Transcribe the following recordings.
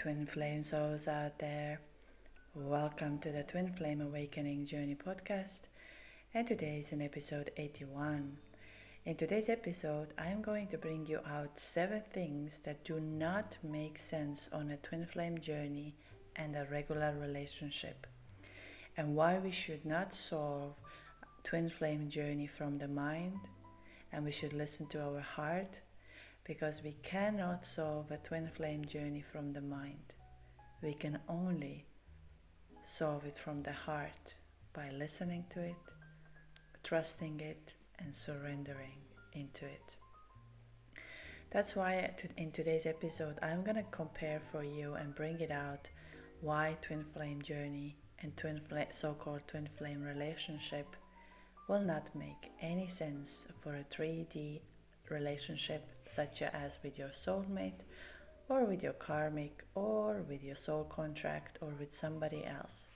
twin flame souls out there. Welcome to the Twin Flame Awakening Journey podcast. And today is in episode 81. In today's episode, I am going to bring you out 7 things that do not make sense on a twin flame journey and a regular relationship, and why we should not solve twin flame journey from the mind, and we should listen to our heart, because we cannot solve a twin flame journey from the mind. We can only solve it from the heart by listening to it, trusting it, and surrendering into it. That's why in today's episode I'm going to compare for you and bring it out why twin flame journey and so-called twin flame relationship will not make any sense for a 3D relationship, such as with your soulmate or with your karmic or with your soul contract or with somebody else.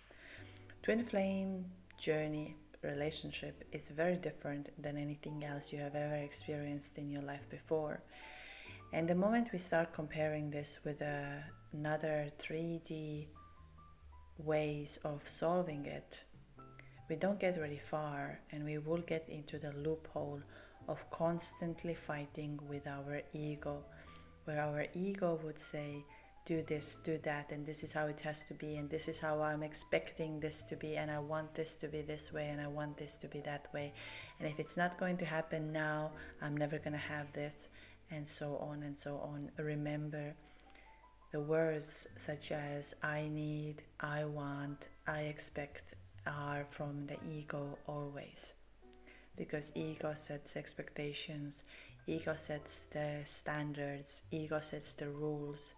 Twin flame journey relationship is very different than anything else you have ever experienced in your life before. And the moment we start comparing this with another 3D ways of solving it, we don't get very far, and we will get into the loophole of constantly fighting with our ego, where our ego would say, do this, do that, and this is how it has to be, and this is how I'm expecting this to be, and I want this to be this way, and I want this to be that way, and if it's not going to happen now, I'm never going to have this, and so on and so on. Remember, the words such as I need, I want, I expect are from the ego always, because ego sets expectations, ego sets the standards, ego sets the rules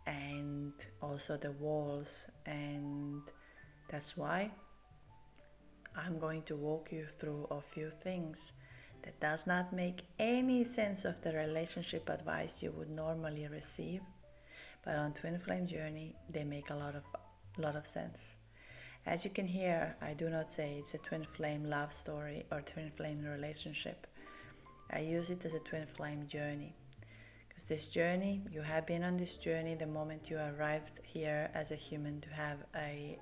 and also the walls. And that's why I'm going to walk you through a few things that does not make any sense of the relationship advice you would normally receive, but on twin flame journey they make a lot of sense. As you can hear, I do not say it's a twin flame love story or twin flame relationship. I use it as a twin flame journey. Because this journey, you have been on this journey the moment you arrived here as a human to have a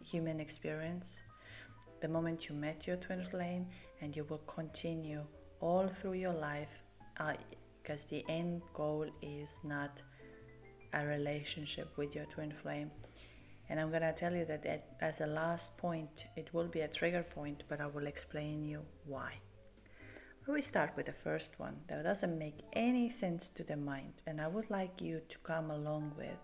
human experience, the moment you met your twin flame, and you will continue all through your life, because the end goal is not a relationship with your twin flame. And I'm going to tell you that as a last point, it will be a trigger point, but I will explain you why. We start with the first one that doesn't make any sense to the mind, and I would like you to come along with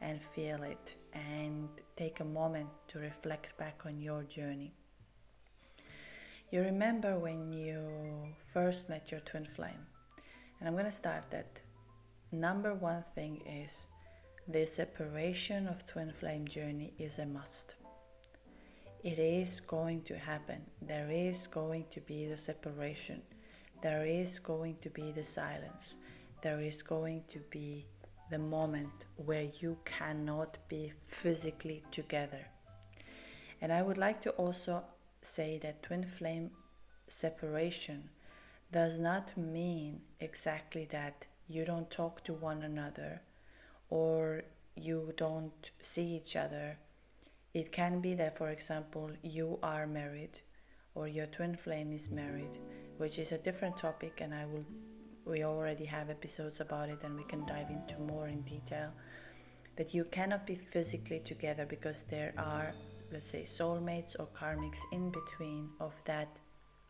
and feel it and take a moment to reflect back on your journey. You remember when you first met your twin flame, and I'm going to start that number one thing is the separation of twin flame journey is a must. It is going to happen. There is going to be the separation. There is going to be the silence. There is going to be the moment where you cannot be physically together. And I would like to also say that twin flame separation does not mean exactly that you don't talk to one another or you don't see each other. It can be that, for example, you are married or your twin flame is married, which is a different topic, and we already have episodes about it and we can dive into more in detail, that you cannot be physically together because there are, let's say, soulmates or karmics in between of that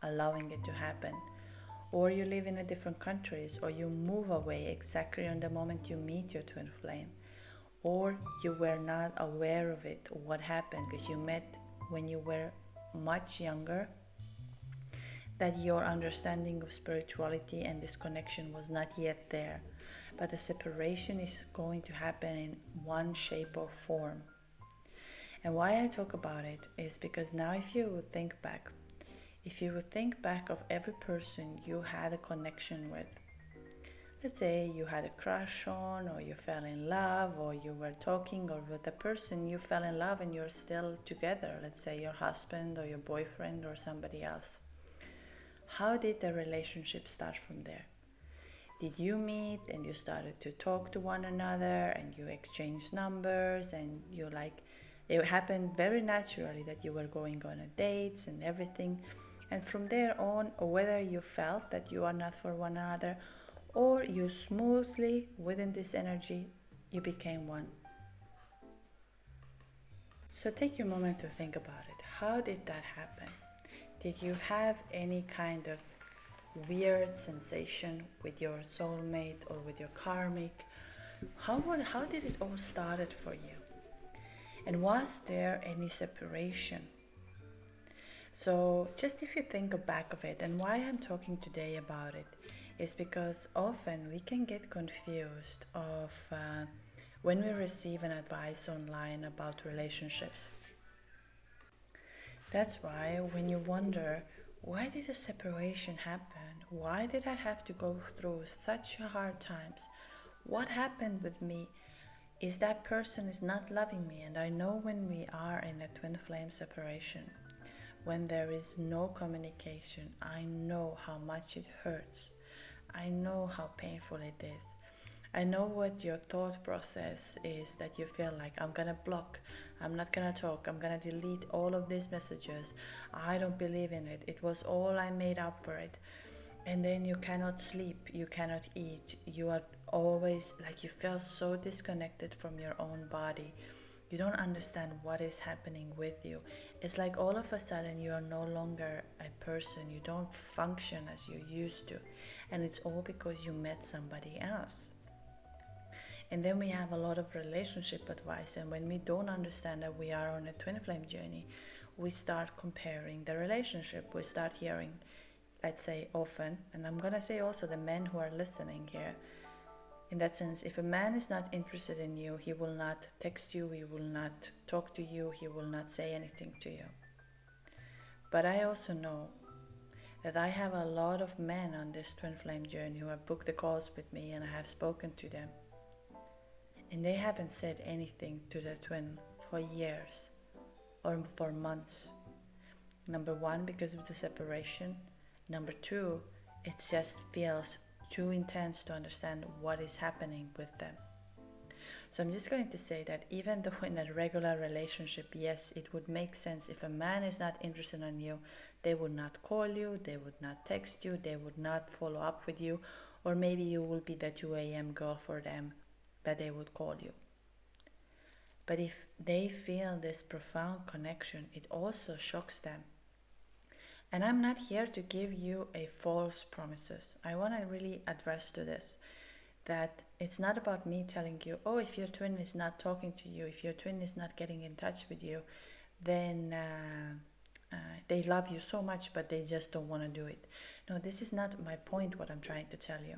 allowing it to happen. Or you live in a different countries, or you move away exactly on the moment you meet your twin flame, or you were not aware of it, what happened, because you met when you were much younger, that your understanding of spirituality and this connection was not yet there. But the separation is going to happen in one shape or form. And why I talk about it is because now if you would think back of every person you had a connection with, let's say you had a crush on, or you fell in love, or you were talking, or with the person you fell in love and you're still together, let's say your husband or your boyfriend or somebody else. How did the relationship start from there? Did you meet and you started to talk to one another and you exchanged numbers and you like it happened very naturally that you were going on a dates and everything, and from there on, or whether you felt that you are not for one another or you smoothly within this energy you became one. So take a moment to think about it. How did that happen? Did you have any kind of weird sensation with your soulmate or with your karmic? How did it all started for you? And was there any separation? So just if you think back of it, and why I'm talking today about it is because often we can get confused of when we receive an advice online about relationships. That's why when you wonder, why did a separation happen? Why did I have to go through such hard times? What happened with me? Is that person is not loving me? And I know when we are in a twin flame separation, when there is no communication, I know how much it hurts. I know how painful it is. I know what your thought process is, that you feel like I'm gonna block, I'm not gonna talk, I'm gonna delete all of these messages. I don't believe in it. It was all I made up for it. And then you cannot sleep, you cannot eat. You are always like you feel so disconnected from your own body. You don't understand what is happening with you. It's like all of a sudden you are no longer a person. You don't function as you used to. And it's all because you met somebody else. And then we have a lot of relationship advice, and when we don't understand that we are on a twin flame journey, we start comparing the relationship. We start hearing, let's say often, and I'm gonna say also the men who are listening here, in that sense, if a man is not interested in you, he will not text you, he will not talk to you, he will not say anything to you. But I also know that I have a lot of men on this twin flame journey who have booked the calls with me, and I have spoken to them. And they haven't said anything to their twin for years or for months. Number one, because of the separation. Number two, it just feels too intense to understand what is happening with them. So I'm just going to say that even though in a regular relationship, yes, it would make sense if a man is not interested in you, they would not call you, they would not text you, they would not follow up with you, or maybe you will be the 2 a.m. girl for them that they would call you. But if they feel this profound connection, it also shocks them. And I'm not here to give you a false promises. I want to really address to this, that it's not about me telling you, oh, if your twin is not talking to you, if your twin is not getting in touch with you, then they love you so much, but they just don't want to do it. No, this is not my point, what I'm trying to tell you.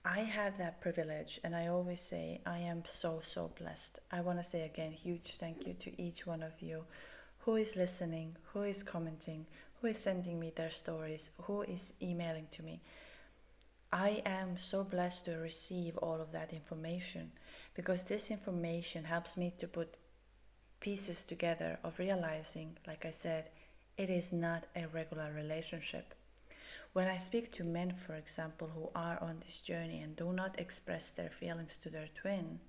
I have that privilege, and I always say I am so, so blessed. I want to say again, huge thank you to each one of you who is listening, who is commenting, who is sending me their stories, who is emailing to me. I am so blessed to receive all of that information, because this information helps me to put pieces together of realizing, like I said, it is not a regular relationship. When I speak to men, for example, who are on this journey and do not express their feelings to their twin,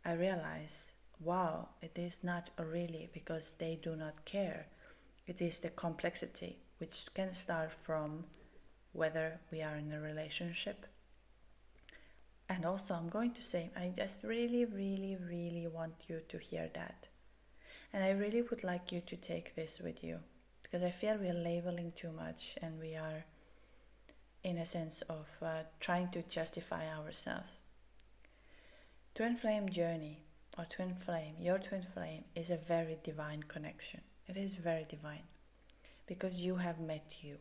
I realize, wow, it is not really because they do not care. It is the complexity, which can start from whether we are in a relationship. And also, I'm going to say, I just really, really, really want you to hear that. And I really would like you to take this with you, because I feel we are labeling too much, and we are in a sense of trying to justify ourselves. Twin flame journey, or twin flame, your twin flame is a very divine connection. It is very divine, because you have met you.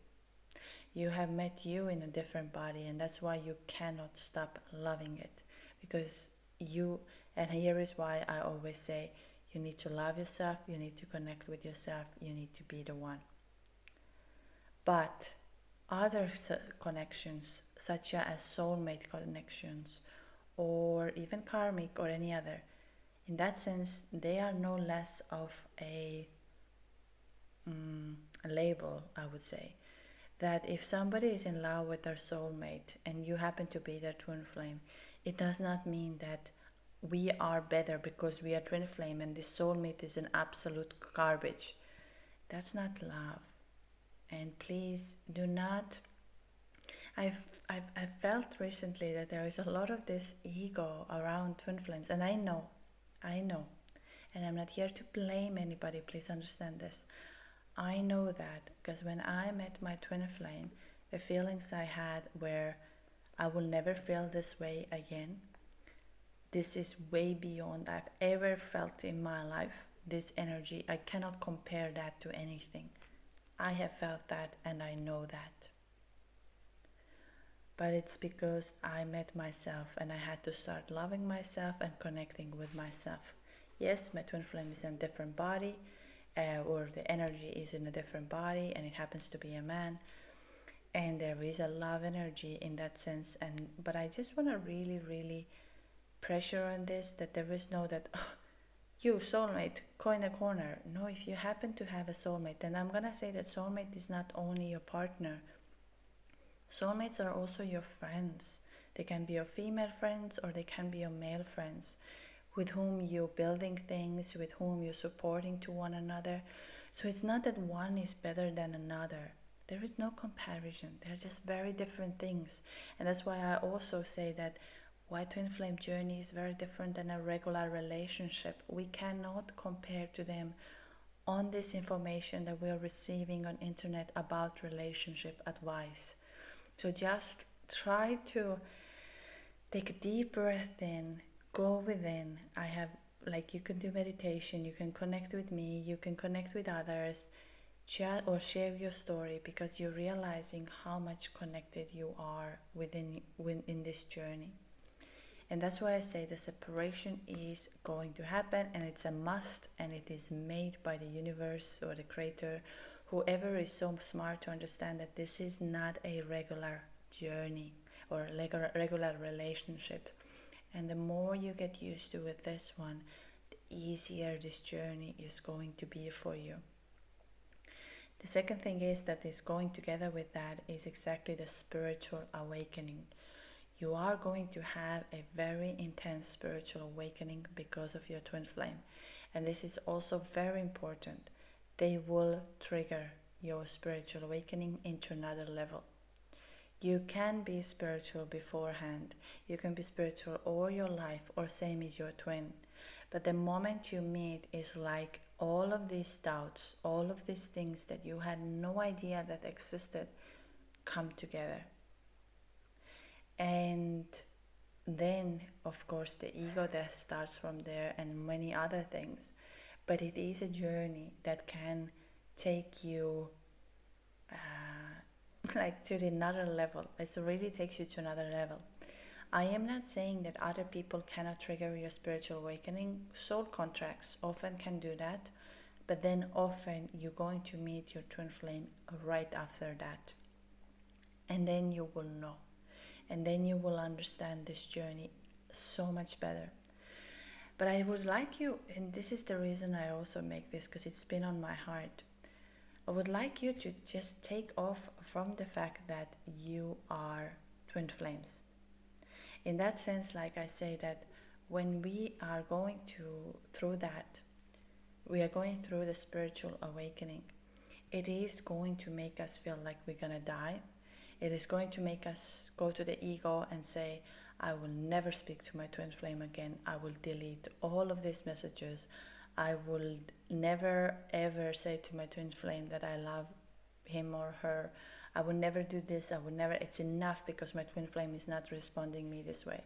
You have met you in a different body, and that's why you cannot stop loving it, because you, and here is why I always say, you need to love yourself, you need to connect with yourself, you need to be the one. But other connections, such as soulmate connections, or even karmic or any other, in that sense, they are no less of a label, I would say. that if somebody is in love with their soulmate and you happen to be their twin flame, it does not mean that we are better because we are twin flame and this soulmate is an absolute garbage. That's not love. And please do not. I've felt recently that there is a lot of this ego around twin flames, and I know, and I'm not here to blame anybody, please understand this. I know that because when I met my twin flame, the feelings I had were, I will never feel this way again. This is way beyond I've ever felt in my life. This energy, I cannot compare that to anything. I have felt that and I know that. But it's because I met myself and I had to start loving myself and connecting with myself. Yes, my twin flame is in a different body, or the energy is in a different body, and it happens to be a man. And there is a love energy in that sense. But I just want to really, really pressure on this, that there is no that, oh, you soulmate, go in a corner. No, if you happen to have a soulmate, then I'm going to say that soulmate is not only your partner. Soulmates are also your friends. They can be your female friends or they can be your male friends with whom you're building things, with whom you're supporting to one another. So it's not that one is better than another. There is no comparison. They're just very different things. And that's why I also say that why twin flame journey is very different than a regular relationship. We cannot compare to them on this information that we are receiving on internet about relationship advice. So just try to take a deep breath in, go within. You can do meditation, you can connect with me, you can connect with others, chat or share your story, because you're realizing how much connected you are within this journey. And that's why I say the separation is going to happen, and it's a must, and it is made by the universe or the creator, whoever is so smart to understand that this is not a regular journey or regular relationship. And the more you get used to with this one, the easier this journey is going to be for you. The second thing is that is going together with that is exactly the spiritual awakening. You are going to have a very intense spiritual awakening because of your twin flame. And this is also very important. They will trigger your spiritual awakening into another level. You can be spiritual beforehand. You can be spiritual all your life, or same as your twin. But the moment you meet is like all of these doubts, all of these things that you had no idea that existed come together. And then, of course, the ego death starts from there and many other things. But it is a journey that can take you to another level. It really takes you to another level. I am not saying that other people cannot trigger your spiritual awakening. Soul contracts often can do that, but then often you're going to meet your twin flame right after that. And then you will know. And then you will understand this journey so much better. But I would like you, and this is the reason I also make this, because it's been on my heart. I would like you to just take off from the fact that you are twin flames. In that sense, like I say, that when we are going through that, we are going through the spiritual awakening. It is going to make us feel like we're going to die. It is going to make us go to the ego and say, I will never speak to my twin flame again. I will delete all of these messages. I will never ever say to my twin flame that I love him or her. I will never do this. It's enough because my twin flame is not responding me this way.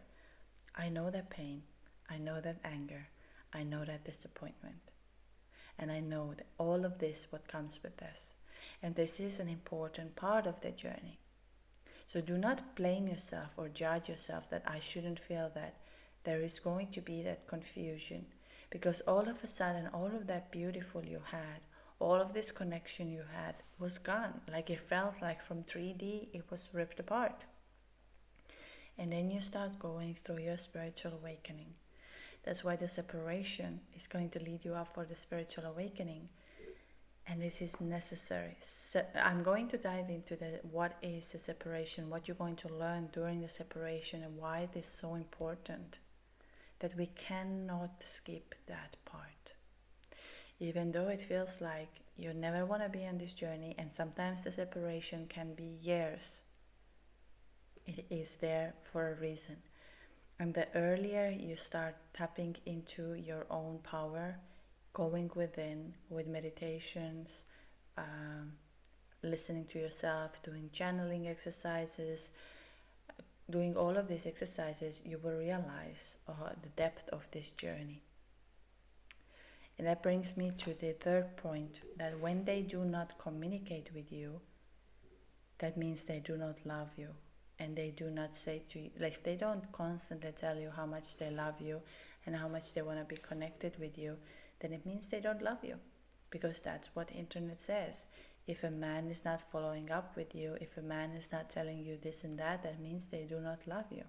I know that pain. I know that anger. I know that disappointment. And I know that all of this, what comes with this. And this is an important part of the journey. So do not blame yourself or judge yourself that I shouldn't feel that. There is going to be that confusion. Because all of a sudden, all of that beautiful you had, all of this connection you had was gone. Like it felt like from 3D, it was ripped apart. And then you start going through your spiritual awakening. That's why the separation is going to lead you up for the spiritual awakening. and it is necessary. So I'm going to dive into what is the separation, what you're going to learn during the separation, and why it is so important that we cannot skip that part. Even though it feels like you never want to be on this journey, and sometimes the separation can be years, it is there for a reason. And the earlier you start tapping into your own power, going within with meditations, listening to yourself, doing channeling exercises, doing all of these exercises, you will realize the depth of this journey. And that brings me to the third point, that when they do not communicate with you, that means they do not love you. And they do not say to you, like, if they don't constantly tell you how much they love you and how much they want to be connected with you, then it means they don't love you. Because that's what internet says. If a man is not following up with you, if a man is not telling you this and that, that means they do not love you.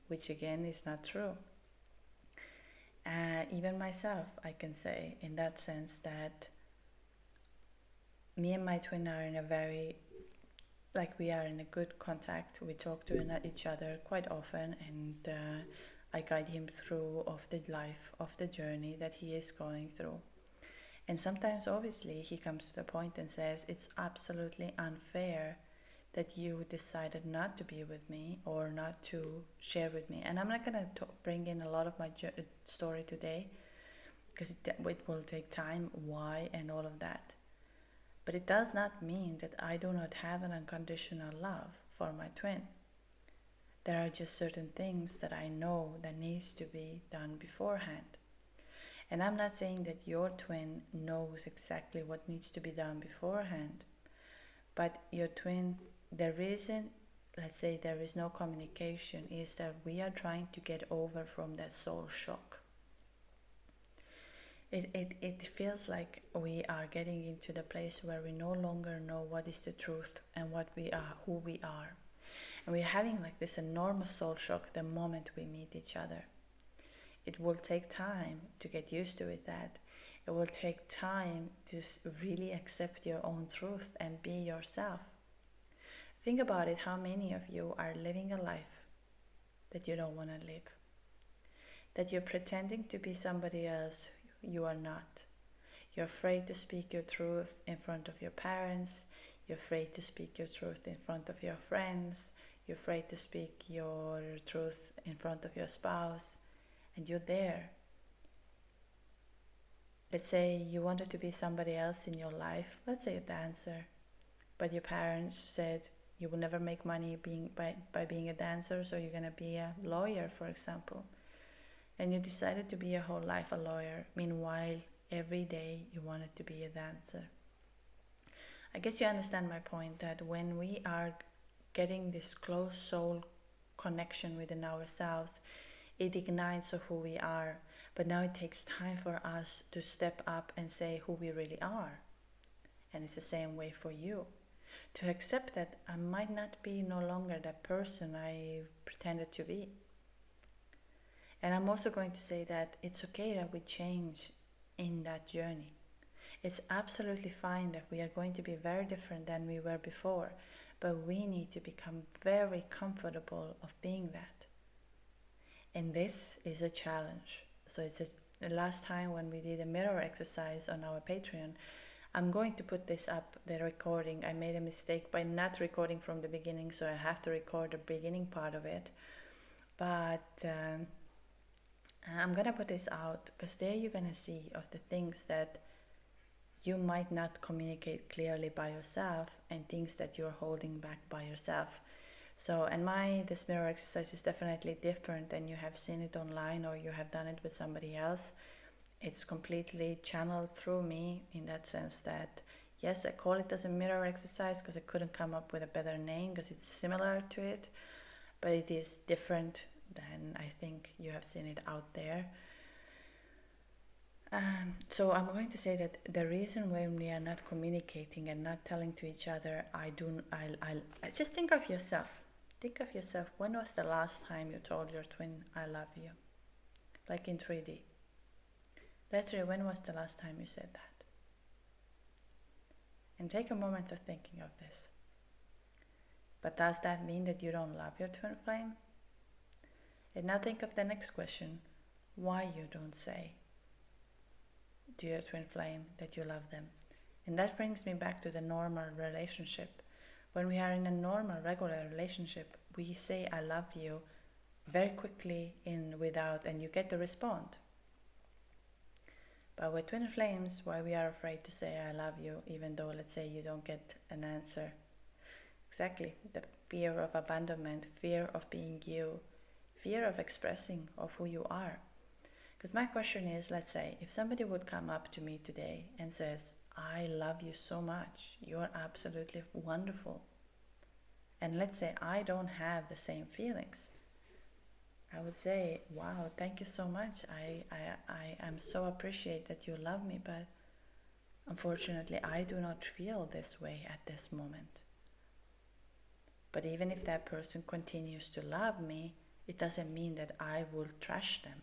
Which again is not true. Even myself, I can say in that sense that me and my twin are in a very, we are in a good contact. We talk to each other quite often, and I guide him through of the life, of the journey that he is going through. And sometimes, obviously, he comes to the point and says, it's absolutely unfair that you decided not to be with me or not to share with me. And I'm not going to bring in a lot of my story today, because it will take time, why, and all of that. But it does not mean that I do not have an unconditional love for my twin. There are just certain things that I know that needs to be done beforehand. And I'm not saying that your twin knows exactly what needs to be done beforehand. But your twin, the reason, let's say, there is no communication is that we are trying to get over from that soul shock. It feels like we are getting into the place where we no longer know what is the truth and what we are, who we are. And we're having like this enormous soul shock the moment we meet each other. It will take time to get used to that. It will take time to really accept your own truth and be yourself. Think about it, how many of you are living a life that you don't want to live? That you're pretending to be somebody else you are not. You're afraid to speak your truth in front of your parents. You're afraid to speak your truth in front of your friends. You're afraid to speak your truth in front of your spouse. And you're there. Let's say you wanted to be somebody else in your life. Let's say a dancer. But your parents said you will never make money by being a dancer, so you're going to be a lawyer, for example. And you decided to be your whole life a lawyer. Meanwhile, every day you wanted to be a dancer. I guess you understand my point, that when we are getting this close soul connection within ourselves, it ignites of who we are. But now it takes time for us to step up and say who we really are. And it's the same way for you. To accept that I might not be no longer that person I pretended to be. And I'm also going to say that it's okay that we change in that journey. It's absolutely fine that we are going to be very different than we were before, but we need to become very comfortable of being that. And this is a challenge. So the last time when we did a mirror exercise on our Patreon, I'm going to put this up, the recording. I made a mistake by not recording from the beginning, so I have to record the beginning part of it. But I'm gonna put this out, because there you're gonna see of the things that you might not communicate clearly by yourself, and things that you're holding back by yourself. So, and this mirror exercise is definitely different than you have seen it online or you have done it with somebody else. It's completely channeled through me, in that sense that, yes, I call it as a mirror exercise because I couldn't come up with a better name, because it's similar to it, but it is different than I think you have seen it out there. So I'm going to say that the reason when we are not communicating and not telling to each other, I just think of yourself. Think of yourself. When was the last time you told your twin, I love you? Like in 3D. Literally, when was the last time you said that? And take a moment of thinking of this. But does that mean that you don't love your twin flame? And now think of the next question. Why you don't say to your twin flame that you love them? And that brings me back to the normal relationship. When we are in a normal, regular relationship, we say I love you very quickly and you get the response. But with twin flames, why we are afraid to say I love you, even though, let's say, you don't get an answer. Exactly, the fear of abandonment, fear of being you, fear of expressing of who you are. Because my question is, let's say, if somebody would come up to me today and says, I love you so much, you're absolutely wonderful. And let's say I don't have the same feelings. I would say, wow, thank you so much. I am so appreciate that you love me, but unfortunately I do not feel this way at this moment. But even if that person continues to love me, it doesn't mean that I will trash them.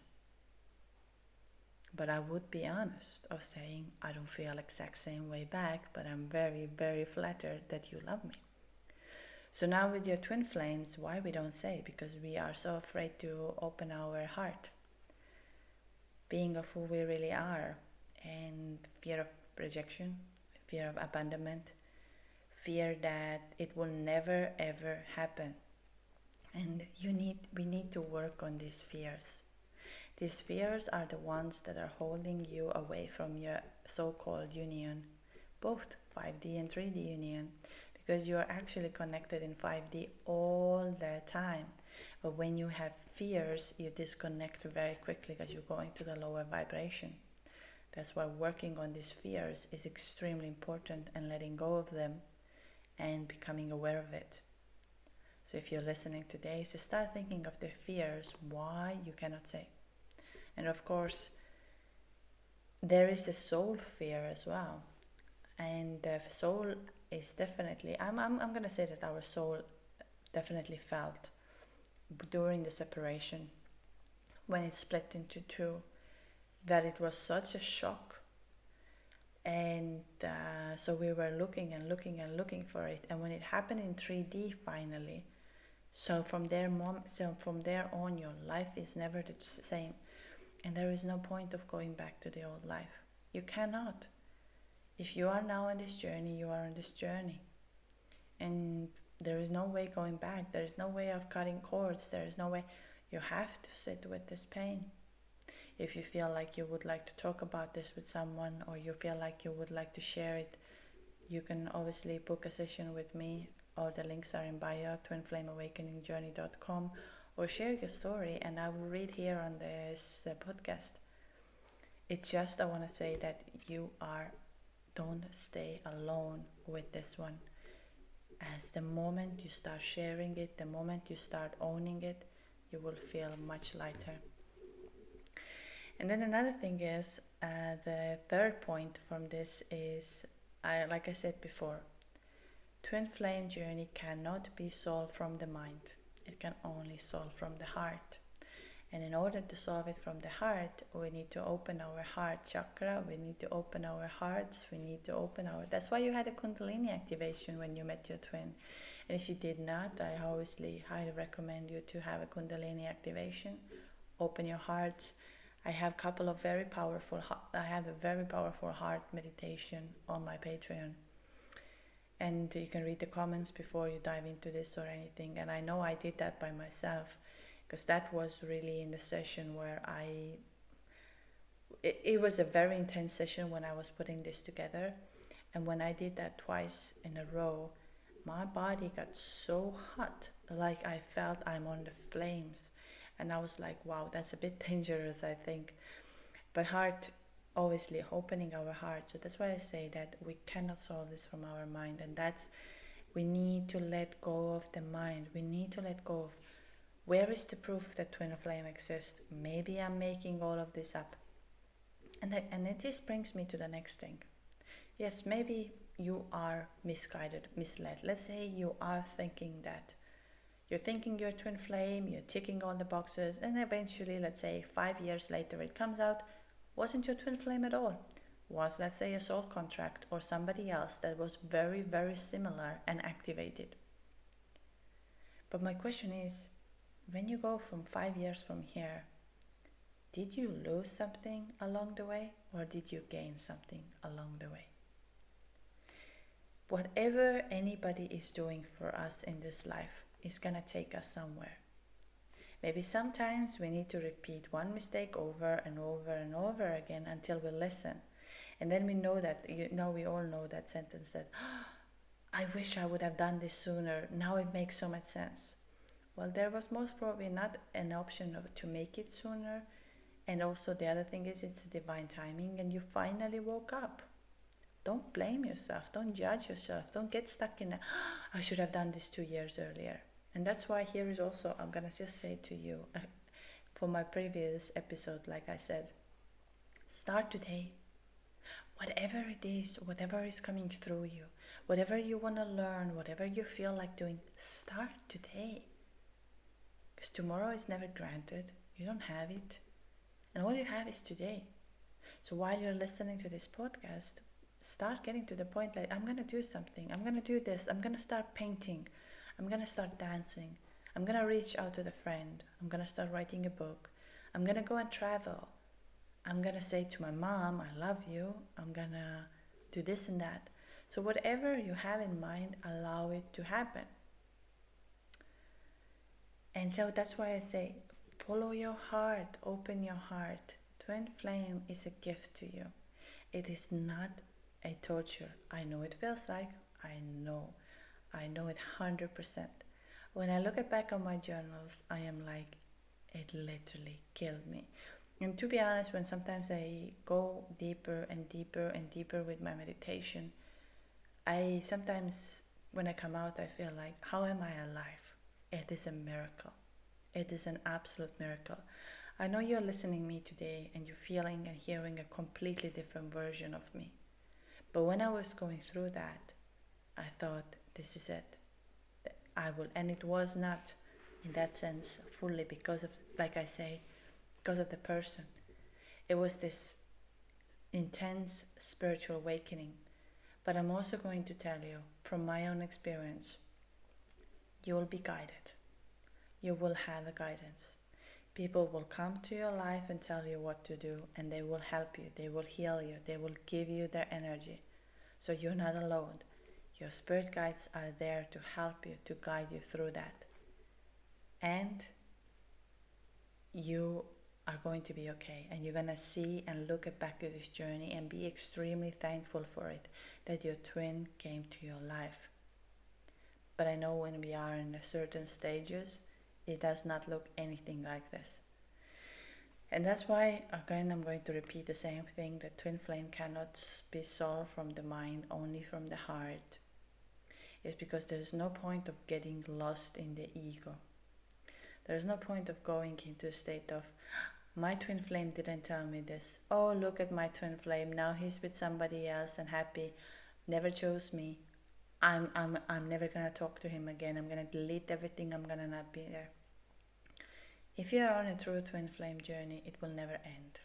But I would be honest of saying, I don't feel exact same way back, but I'm very, very flattered that you love me. So now with your twin flames, why we don't say? Because we are so afraid to open our heart, being of who we really are, and fear of rejection, fear of abandonment, fear that it will never ever happen. And we need to work on these fears. These fears are the ones that are holding you away from your so-called union, both 5D and 3D union, because you are actually connected in 5D all the time. But when you have fears, you disconnect very quickly because you're going to the lower vibration. That's why working on these fears is extremely important, and letting go of them and becoming aware of it. So if you're listening today, so start thinking of the fears, why you cannot say. And of course, there is the soul fear as well. And the soul is definitely, I'm going to say that our soul definitely felt during the separation, when it split into two, that it was such a shock. And so we were looking and looking and looking for it. And when it happened in 3D finally, so from there on, your life is never the same. And there is no point of going back to the old life. You cannot. If you are now on this journey, you are on this journey. And there is no way going back. There is no way of cutting cords. There is no way. You have to sit with this pain. If you feel like you would like to talk about this with someone, or you feel like you would like to share it, you can obviously book a session with me. All the links are in bio, twinflameawakeningjourney.com, or share your story and I will read here on this podcast. It's just, I want to say that don't stay alone with this one. As the moment you start sharing it, the moment you start owning it, you will feel much lighter. And then another thing is, the third point from this is, like I said before, twin flame journey cannot be solved from the mind. It can only solve from the heart. And in order to solve it from the heart, we need to open our heart chakra, we need to open our hearts, that's why you had a Kundalini activation when you met your twin. And if you did not, I obviously highly recommend you to have a Kundalini activation. Open your hearts. I have a very powerful heart meditation on my Patreon. And you can read the comments before you dive into this or anything. And I know I did that by myself, because that was really in the session where it was a very intense session when I was putting this together. And when I did that twice in a row, my body got so hot, like I felt I'm on the flames. And I was like, wow, that's a bit dangerous, I think. But obviously opening our heart. So that's why I say that we cannot solve this from our mind. And we need to let go of the mind. We need to let go of, where is the proof that twin flame exists? Maybe I'm making all of this up. And it just brings me to the next thing. Yes, maybe you are misguided, misled. Let's say you are thinking that. You're thinking you're twin flame, you're ticking all the boxes, and eventually, let's say 5 years later, it comes out, wasn't your twin flame at all. was, let's say, a soul contract or somebody else that was very, very similar and activated. But my question is, when you go from 5 years from here, did you lose something along the way or did you gain something along the way? Whatever anybody is doing for us in this life is gonna take us somewhere. Maybe sometimes we need to repeat one mistake over and over and over again until we listen. And then we know that, we all know that sentence that, I wish I would have done this sooner. Now it makes so much sense. Well, there was most probably not an option to make it sooner. And also the other thing is it's divine timing and you finally woke up. Don't blame yourself. Don't judge yourself. Don't get stuck in I should have done this 2 years earlier. And that's why here is also, I'm going to just say to you, for my previous episode, like I said, start today. Whatever it is, whatever is coming through you, whatever you want to learn, whatever you feel like doing, start today. Because tomorrow is never granted. You don't have it. And all you have is today. So while you're listening to this podcast, start getting to the point like, I'm going to do something. I'm going to do this. I'm going to start painting. I'm going to start dancing. I'm going to reach out to the friend. I'm going to start writing a book. I'm going to go and travel. I'm going to say to my mom, I love you. I'm going to do this and that. So whatever you have in mind, allow it to happen. And so that's why I say, follow your heart, open your heart. Twin flame is a gift to you. It is not a torture. I know it feels like, I know it 100%. When I look back on my journals, I am like, it literally killed me. And to be honest, when sometimes I go deeper and deeper and deeper with my meditation, I sometimes, when I come out, I feel like, how am I alive? It is a miracle. It is an absolute miracle. I know you're listening to me today and you're feeling and hearing a completely different version of me. But when I was going through that, I thought, this is it. I will, and it was not in that sense fully because of, like I say, because of the person. It was this intense spiritual awakening. But I'm also going to tell you from my own experience, you will be guided. You will have a guidance. People will come to your life and tell you what to do, and they will help you. They will heal you. They will give you their energy. So you're not alone. Your spirit guides are there to help you, to guide you through that. And you are going to be okay. And you're going to see and look back at this journey and be extremely thankful for it, that your twin came to your life. But I know when we are in a certain stages, it does not look anything like this. And that's why, again, I'm going to repeat the same thing, that twin flame cannot be solved from the mind, only from the heart. It's because there's no point of getting lost in the ego. There's no point of going into a state of, my twin flame didn't tell me this. Oh, look at my twin flame. Now he's with somebody else and happy. Never chose me. I'm never gonna talk to him again. I'm gonna delete everything. I'm gonna not be there. If you are on a true twin flame journey, it will never end.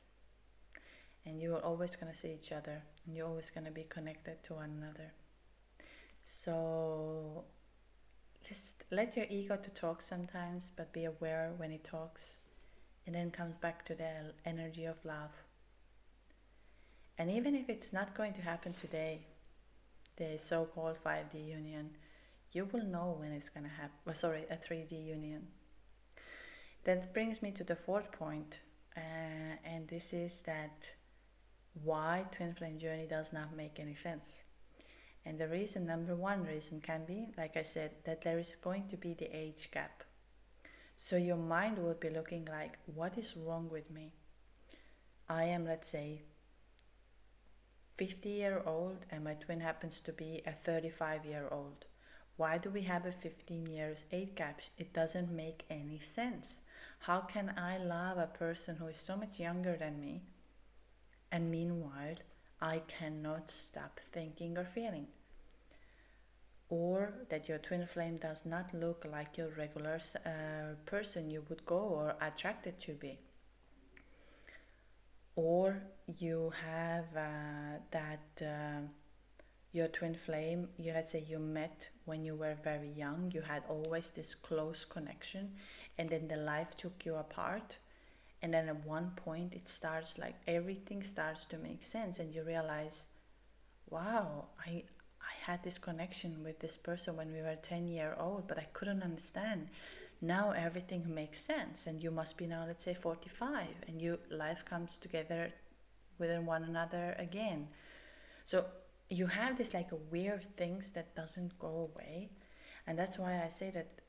And you are always gonna see each other, and you're always gonna be connected to one another. So just let your ego to talk sometimes, but be aware when it talks. And then comes back to the energy of love. And even if it's not going to happen today, the so-called 5D union, you will know when it's going to happen. A 3D union. That brings me to the fourth point, and this is that why twin flame journey does not make any sense. And the reason, number one reason can be, like I said, that there is going to be the age gap. So your mind will be looking like, what is wrong with me? I am, let's say, 50-year-old and my twin happens to be a 35-year-old. Why do we have a 15 years age gap? It doesn't make any sense. How can I love a person who is so much younger than me, and meanwhile I cannot stop thinking or feeling? Or that your twin flame does not look like your regular person you would go or attracted to be. or you have your twin flame, let's say you met when you were very young, you had always this close connection, and then the life took you apart, and then at one point it starts, like everything starts to make sense, and you realize, wow, I had this connection with this person when we were 10-year old, but I couldn't understand. Now everything makes sense, and you must be now, let's say, 45, and you life comes together within one another again. So you have this like a weird things that doesn't go away, and that's why I say that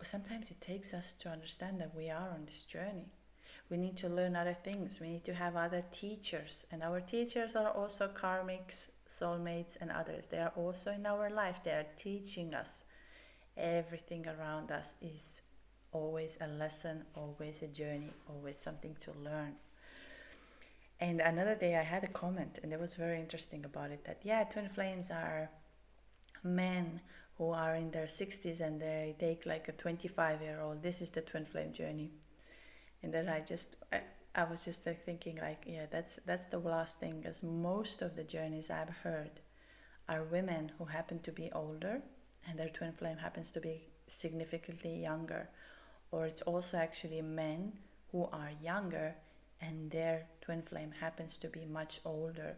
sometimes it takes us to understand that we are on this journey. We need to learn other things. We need to have other teachers, and our teachers are also karmics, soulmates, and others. They are also in our life. They are teaching us. Everything around us is always a lesson, always a journey, always something to learn. And another day I had a comment, and it was very interesting about it, that yeah, twin flames are men who are in their 60s and they take like a 25-year-old. This is the twin flame journey. And then I was just like thinking, like, yeah, that's the last thing, because most of the journeys I've heard are women who happen to be older and their twin flame happens to be significantly younger, or it's also actually men who are younger and their twin flame happens to be much older.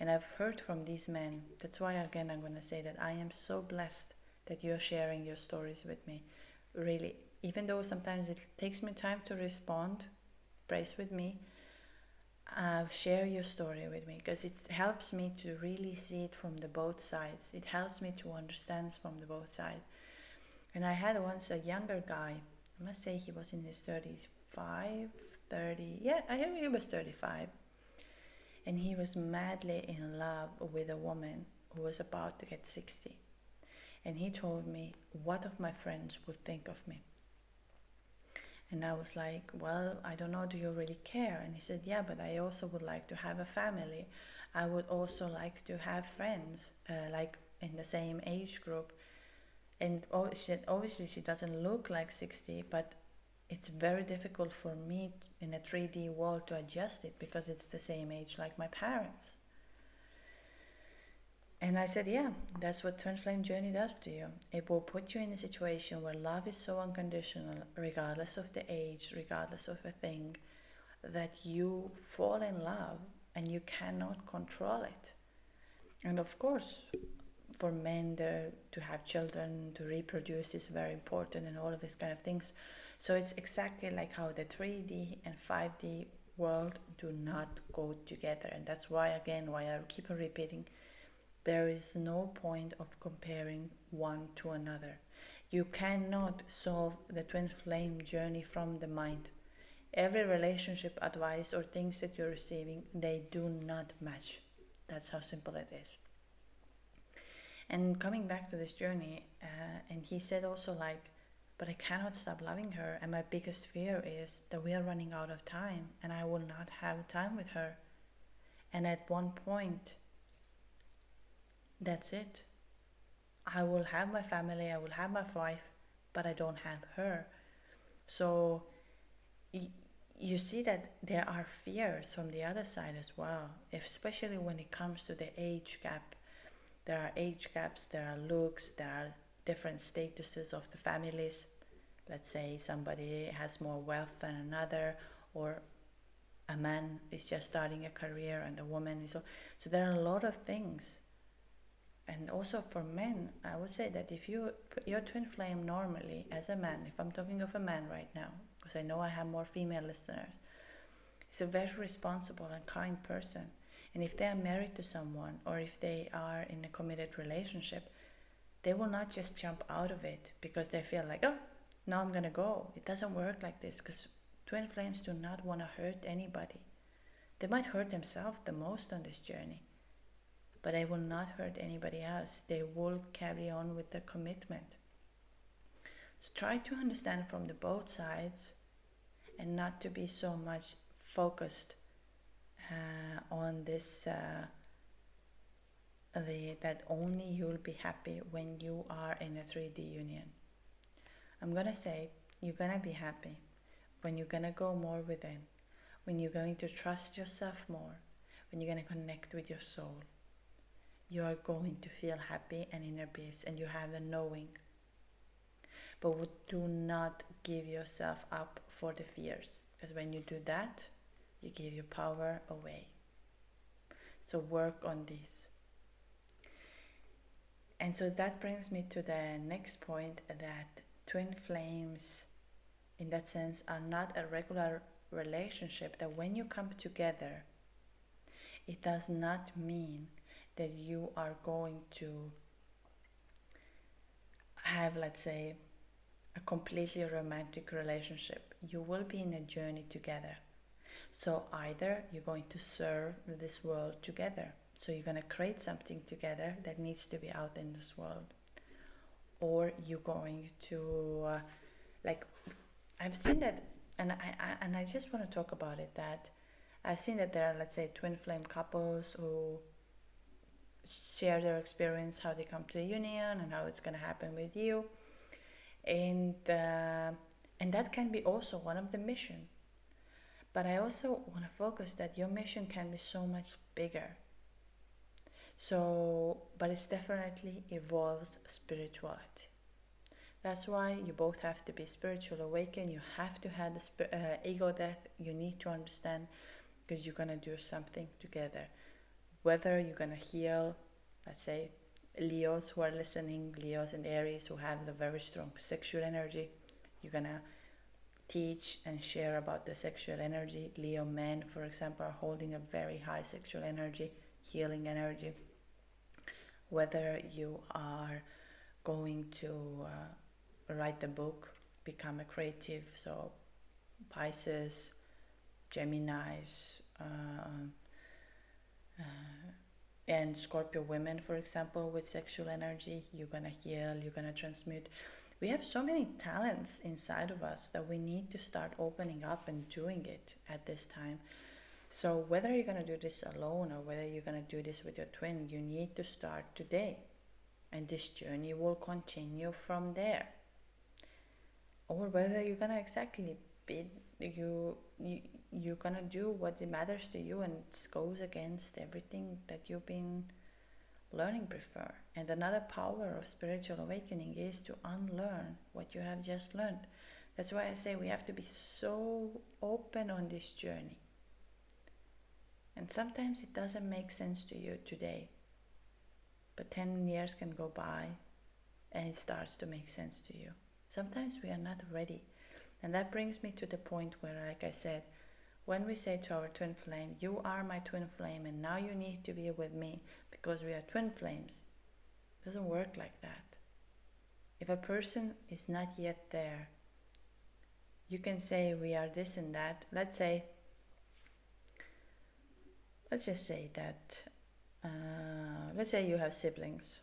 And I've heard from these men. That's why, again, I'm going to say that I am so blessed that you're sharing your stories with me. Really, even though sometimes it takes me time to respond, praise with me, share your story with me, because it helps me to really see it from the both sides. It helps me to understand from the both sides. And I had once a younger guy, I must say he was in his 35, 30, yeah, I think he was 35. And he was madly in love with a woman who was about to get 60. And he told me, what of my friends would think of me? And I was like, well, I don't know, do you really care? And he said, yeah, but I also would like to have a family. I would also like to have friends, like in the same age group. And obviously she doesn't look like 60, but it's very difficult for me in a 3D world to adjust it, because it's the same age like my parents. And I said, yeah, that's what Twin Flame Journey does to you. It will put you in a situation where love is so unconditional, regardless of the age, regardless of a thing, that you fall in love and you cannot control it. And of course, for men to have children, to reproduce is very important, and all of these kind of things. So it's exactly like how the 3D and 5D world do not go together. And that's why, again, why I keep on repeating, there is no point of comparing one to another. You cannot solve the twin flame journey from the mind. Every relationship advice or things that you're receiving, they do not match. That's how simple it is. And coming back to this journey, and he said also, like, but I cannot stop loving her, and my biggest fear is that we are running out of time and I will not have time with her. And at one point, that's it. I will have my family, I will have my wife, but I don't have her. So you see that there are fears from the other side as well, especially when it comes to the age gap. There are age gaps, there are looks, there are different statuses of the families. Let's say somebody has more wealth than another, or a man is just starting a career and a woman is. So there are a lot of things. And also for men, I would say that if you put your twin flame normally as a man, if I'm talking of a man right now, because I know I have more female listeners, is a very responsible and kind person. And if they are married to someone, or if they are in a committed relationship, they will not just jump out of it because they feel like, oh, now I'm going to go. It doesn't work like this, because twin flames do not want to hurt anybody. They might hurt themselves the most on this journey, but they will not hurt anybody else. They will carry on with their commitment. So try to understand from the both sides, and not to be so much focused on this that only you'll be happy when you are in a 3D union. I'm gonna say you're gonna be happy when you're gonna go more within, when you're going to trust yourself more, when you're going to connect with your soul, you are going to feel happy and inner peace, and you have the knowing. But do not give yourself up for the fears, because when you do that, you give your power away. So work on this. And so that brings me to the next point, that twin flames, in that sense, are not a regular relationship. That when you come together, it does not mean that you are going to have, let's say, a completely romantic relationship. You will be in a journey together. So either you're going to serve this world together, so you're going to create something together that needs to be out in this world, or you're going to like, I've seen that, and I just want to talk about it, that I've seen that there are, let's say, twin flame couples who share their experience, how they come to a union and how it's going to happen with you, and that can be also one of the mission. But I also want to focus that your mission can be so much bigger. So, but it definitely involves spirituality. That's why you both have to be spiritual awakened. You have to have the ego death. You need to understand, because you're going to do something together. Whether you're going to heal, let's say, Leos who are listening, Leos and Aries who have the very strong sexual energy, you're going to teach and share about the sexual energy. Leo men, for example, are holding a very high sexual energy, healing energy. Whether you are going to write a book, become a creative, so Pisces, Geminis, and Scorpio women, for example, with sexual energy, you're gonna heal, you're gonna transmute. We have so many talents inside of us that we need to start opening up and doing it at this time. So whether you're going to do this alone or whether you're going to do this with your twin, you need to start today. And this journey will continue from there. Or whether you're going to exactly be, you're going to do what matters to you, and it goes against everything that you've been learning before. And another power of spiritual awakening is to unlearn what you have just learned. That's why I say we have to be so open on this journey. And sometimes it doesn't make sense to you today, but 10 years can go by and it starts to make sense to you. Sometimes we are not ready. And that brings me to the point where, like I said, when we say to our twin flame, you are my twin flame and now you need to be with me because we are twin flames, it doesn't work like that. If a person is not yet there, you can say we are this and that. Let's just say that, let's say you have siblings,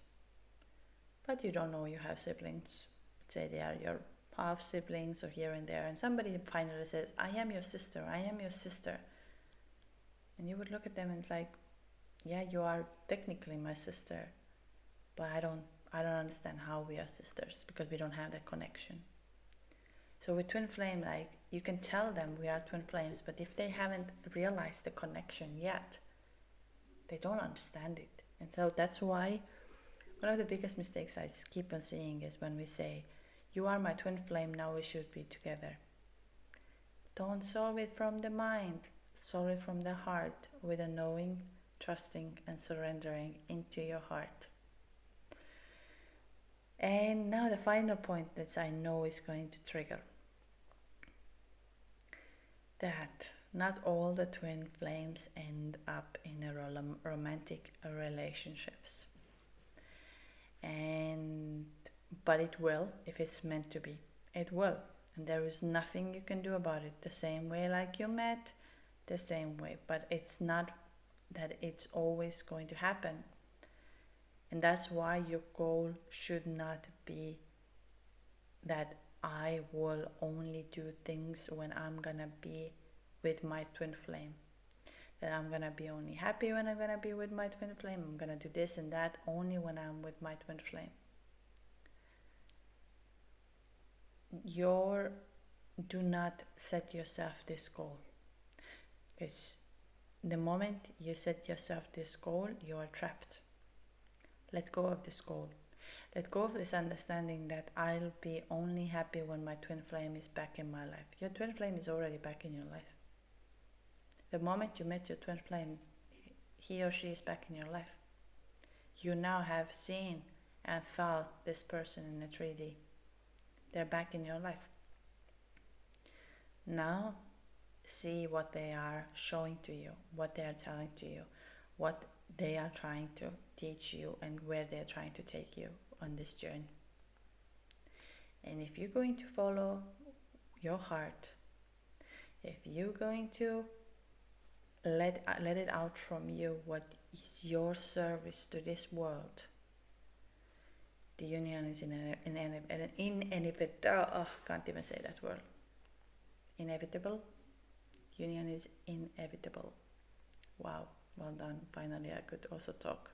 but you don't know you have siblings. Let's say they are your half siblings or here and there, and somebody finally says, I am your sister, I am your sister. And you would look at them and it's like, yeah, you are technically my sister, but I don't understand how we are sisters because we don't have that connection. So with twin flame, like, you can tell them we are twin flames, but if they haven't realized the connection yet, they don't understand it. And so that's why one of the biggest mistakes I keep on seeing is when we say, you are my twin flame, now we should be together. Don't solve it from the mind, solve it from the heart, with a knowing, trusting and surrendering into your heart. And now the final point that I know is going to trigger, that not all the twin flames end up in a romantic relationships. But it will, if it's meant to be. It will. And there is nothing you can do about it. The same way like you met, the same way. But it's not that it's always going to happen. And that's why your goal should not be that I will only do things when I'm gonna be with my twin flame. That I'm gonna be only happy when I'm gonna be with my twin flame. I'm gonna do this and that only when I'm with my twin flame. Do not set yourself this goal. Because the moment you set yourself this goal, you are trapped. Let go of this goal. Let go of this understanding that I'll be only happy when my twin flame is back in my life. Your twin flame is already back in your life. The moment you met your twin flame, he or she is back in your life. You now have seen and felt this person in a 3D. They're back in your life. Now, see what they are showing to you, what they are telling to you, what they are trying to teach you, and where they are trying to take you on this journey. And if you're going to follow your heart, if you're going to let it out from you what is your service to this world, the union is inevitable. Oh, can't even say that word. Inevitable. Union is inevitable. Wow, well done. Finally, I could also talk.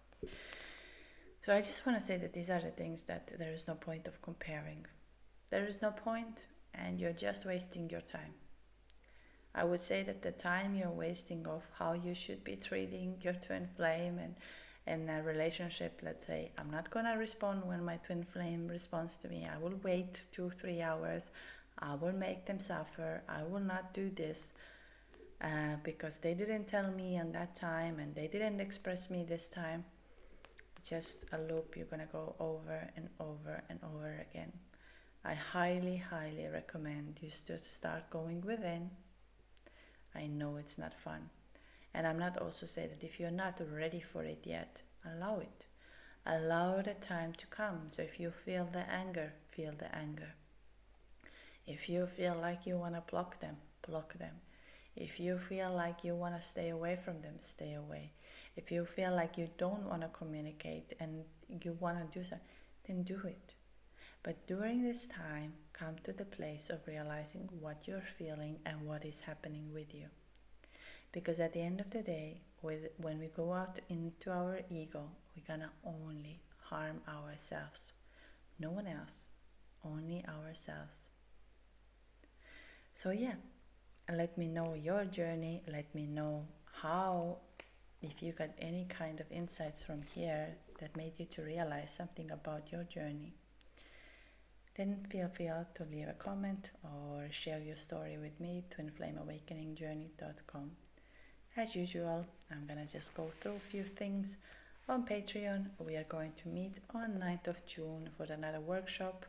So I just want to say that these are the things that there is no point of comparing. There is no point, and you're just wasting your time. I would say that the time you're wasting of how you should be treating your twin flame and a relationship, let's say, I'm not going to respond when my twin flame responds to me. I will wait 2-3 hours. I will make them suffer. I will not do this because they didn't tell me on that time and they didn't express me this time. Just a loop you're going to go over and over and over again. I highly, highly recommend you to start going within. I know it's not fun. And I'm not also saying that if you're not ready for it yet, allow it. Allow the time to come. So if you feel the anger, feel the anger. If you feel like you want to block them, block them. If you feel like you want to stay away from them, stay away. If you feel like you don't want to communicate and you want to do something, then do it. But during this time, come to the place of realizing what you're feeling and what is happening with you. Because at the end of the day, when we go out into our ego, we're going to only harm ourselves. No one else, only ourselves. So yeah, let me know your journey. Let me know how, if you got any kind of insights from here that made you to realize something about your journey. Then feel free to leave a comment or share your story with me, twinflameawakeningjourney.com. As usual, I'm gonna just go through a few things. On Patreon, we are going to meet on 9th of June for another workshop.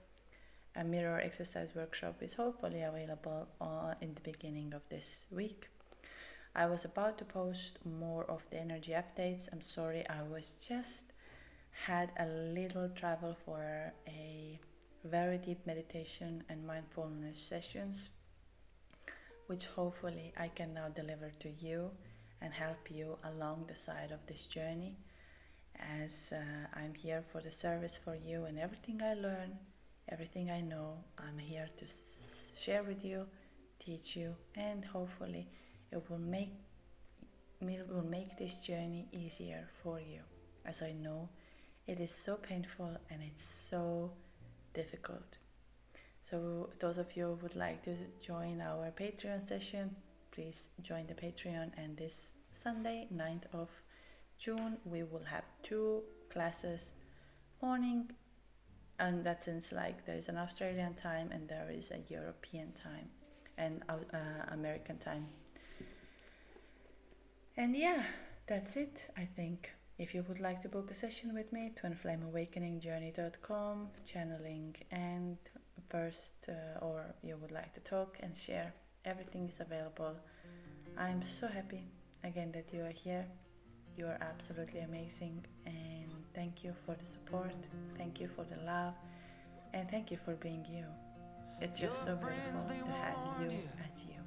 A mirror exercise workshop is hopefully available in the beginning of this week. I was about to post more of the energy updates. I'm sorry, I was just had a little travel for a very deep meditation and mindfulness sessions, which hopefully I can now deliver to you and help you along the side of this journey, as I'm here for the service for you, and everything I learn, everything I know, I'm here to share with you, teach you, and hopefully it will make this journey easier for you, as I know it is so painful and it's so difficult. So those of you who would like to join our Patreon session, please join the Patreon. And this Sunday, 9th of June, we will have 2 classes, morning, and that since like there is an Australian time and there is a European time and American time. And yeah, that's it, I think. If you would like to book a session with me, twinflameawakeningjourney.com, channeling and first, or you would like to talk and share, everything is available. I'm so happy again that you are here. You are absolutely amazing, and thank you for the support, thank you for the love, and thank you for being you. It's just so beautiful to have you as you.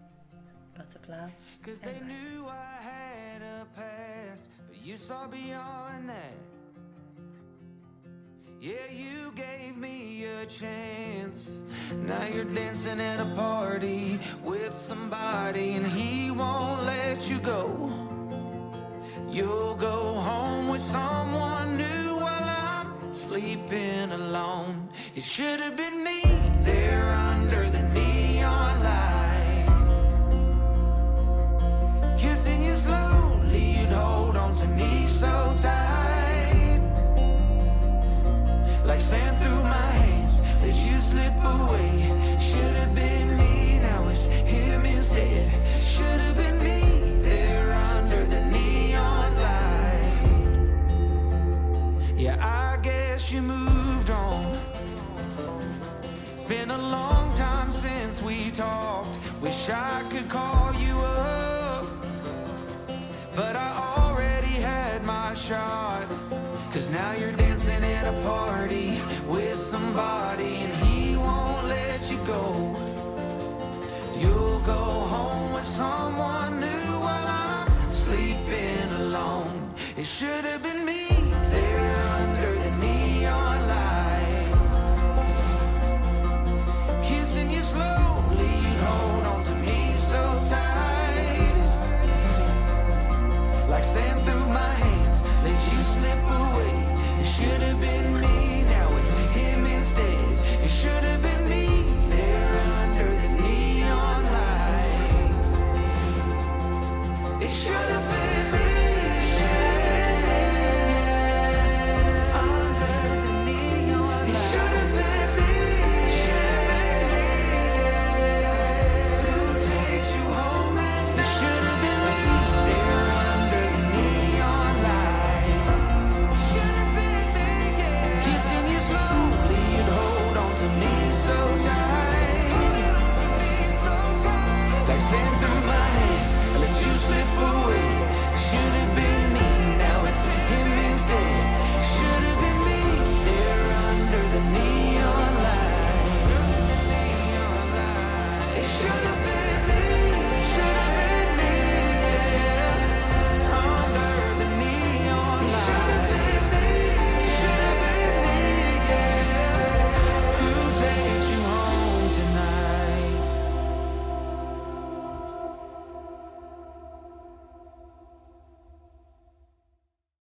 Lots of love and they light. knew I had a past, but you saw beyond that. Yeah, you gave me a chance. Now you're dancing at a party with somebody, and he won't let you go. You'll go home with someone new while I'm sleeping alone. It should have been me there under the neon light, kissing like sand through my hands, let you slip away. Should have been me, now it's him instead. Should have been me there under the neon light. Yeah, I guess you moved on. It's been a long time since we talked. Wish I could call you up, but I already had my shot. Cause now you're dancing at a party with somebody, and he won't let you go. You'll go home with someone new while I'm sleeping alone. It should have been me there under the neon light, kissing you slowly, you'd hold on to me so tight, like sand through my hands, let you slip away. It should have been me, now it's him instead. It should have been me there under the neon light. It should have been me under the neon light. It should have been me who takes you home at night. It should have been me there under the neon light. Should have been me, yeah. Kissing you slowly, you'd hold on to me so tight, holding on to me so tight, like sand through my hands, I let you slip away. Should have been